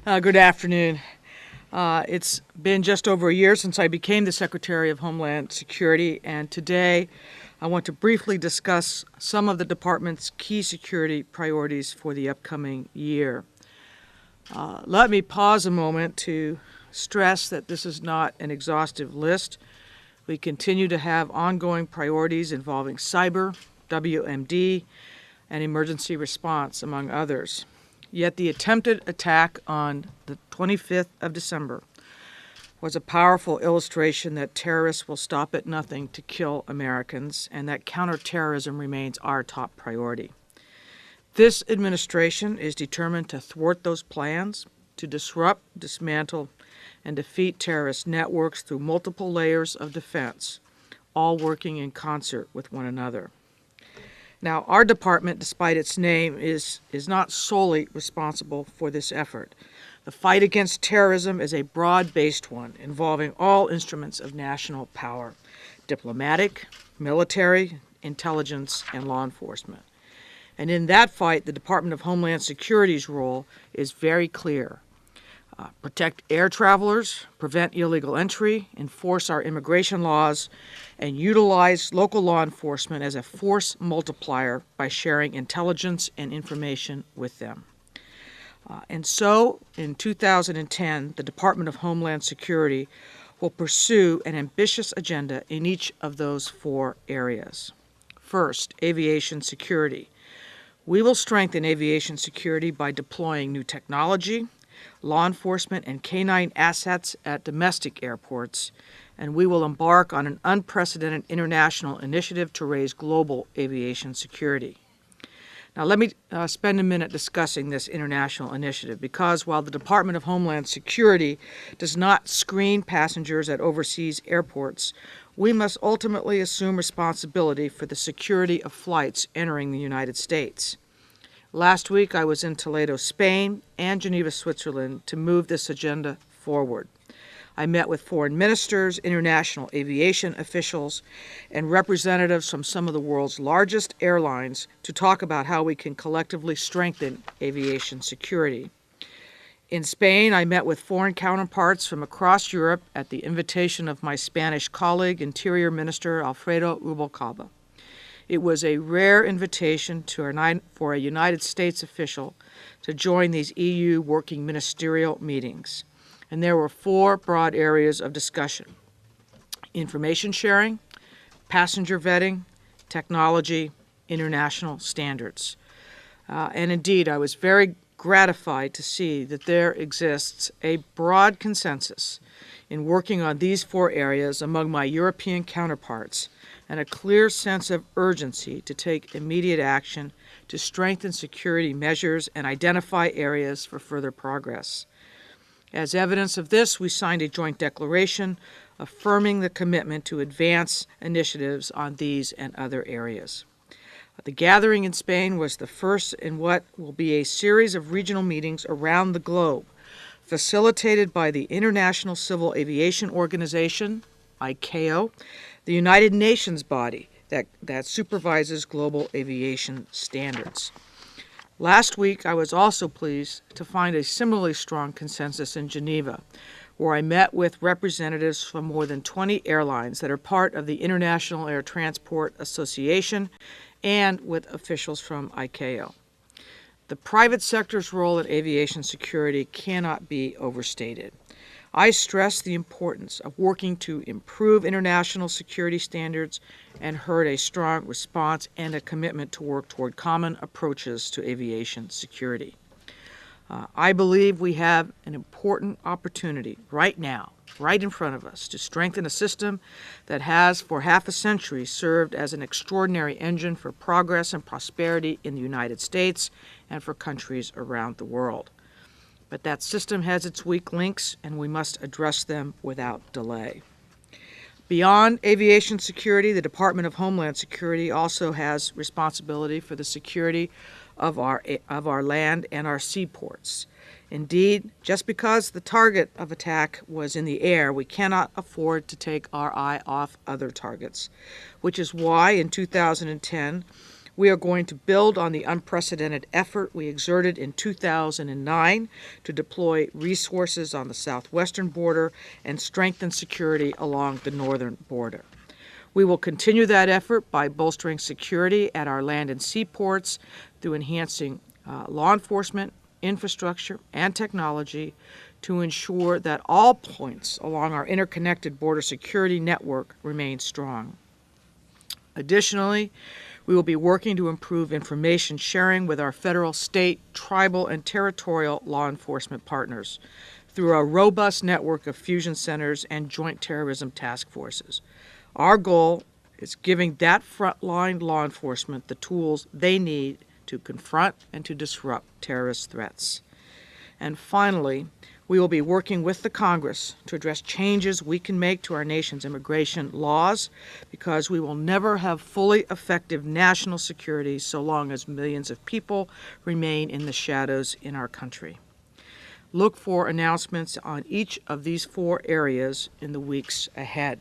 Good afternoon. It's been just over a year since I became the Secretary of Homeland Security, and today I want to briefly discuss some of the department's key security priorities for the upcoming year. Let me pause a moment to stress that this is not an exhaustive list. We continue to have ongoing priorities involving cyber, WMD, and emergency response, among others. Yet the attempted attack on the 25th of December was a powerful illustration that terrorists will stop at nothing to kill Americans, and that counterterrorism remains our top priority. This administration is determined to thwart those plans, to disrupt, dismantle, and defeat terrorist networks through multiple layers of defense, all working in concert with one another. Now, our department, despite its name, is not solely responsible for this effort. The fight against terrorism is a broad-based one involving all instruments of national power: diplomatic, military, intelligence, and law enforcement. And in that fight, the Department of Homeland Security's role is very clear. Protect air travelers, prevent illegal entry, enforce our immigration laws, and utilize local law enforcement as a force multiplier by sharing intelligence and information with them. And so, in 2010, the Department of Homeland Security will pursue an ambitious agenda in each of those four areas. First, aviation security. We will strengthen aviation security by deploying new technology, law enforcement, and canine assets at domestic airports, and we will embark on an unprecedented international initiative to raise global aviation security. Now, let me spend a minute discussing this international initiative, because while the Department of Homeland Security does not screen passengers at overseas airports, we must ultimately assume responsibility for the security of flights entering the United States. Last week, I was in Toledo, Spain, and Geneva, Switzerland, to move this agenda forward. I met with foreign ministers, international aviation officials, and representatives from some of the world's largest airlines to talk about how we can collectively strengthen aviation security. In Spain, I met with foreign counterparts from across Europe at the invitation of my Spanish colleague, Interior Minister Alfredo Rubalcaba. It was a rare invitation for a United States official to join these EU working ministerial meetings. And there were four broad areas of discussion: information sharing, passenger vetting, technology, international standards. And indeed, I was very gratified to see that there exists a broad consensus in working on these four areas among my European counterparts, and a clear sense of urgency to take immediate action to strengthen security measures and identify areas for further progress. As evidence of this, we signed a joint declaration affirming the commitment to advance initiatives on these and other areas. The gathering in Spain was the first in what will be a series of regional meetings around the globe, facilitated by the International Civil Aviation Organization, ICAO, the United Nations body that supervises global aviation standards. Last week, I was also pleased to find a similarly strong consensus in Geneva, where I met with representatives from more than 20 airlines that are part of the International Air Transport Association and with officials from ICAO. The private sector's role in aviation security cannot be overstated. I stress the importance of working to improve international security standards and heard a strong response and a commitment to work toward common approaches to aviation security. I believe we have an important opportunity right now, right in front of us, to strengthen a system that has for half a century served as an extraordinary engine for progress and prosperity in the United States and for countries around the world. But that system has its weak links, and we must address them without delay. Beyond aviation security, the Department of Homeland Security also has responsibility for the security of our land and our seaports. Indeed, just because the target of attack was in the air, we cannot afford to take our eye off other targets, which is why in 2010 We are going to build on the unprecedented effort we exerted in 2009 to deploy resources on the southwestern border and strengthen security along the northern border. We will continue that effort by bolstering security at our land and seaports through enhancing law enforcement, infrastructure, and technology to ensure that all points along our interconnected border security network remain strong. Additionally, we will be working to improve information sharing with our federal, state, tribal, and territorial law enforcement partners through a robust network of fusion centers and joint terrorism task forces. Our goal is giving that frontline law enforcement the tools they need to confront and to disrupt terrorist threats. And finally, we will be working with the Congress to address changes we can make to our nation's immigration laws, because we will never have fully effective national security so long as millions of people remain in the shadows in our country. Look for announcements on each of these 4 areas in the weeks ahead.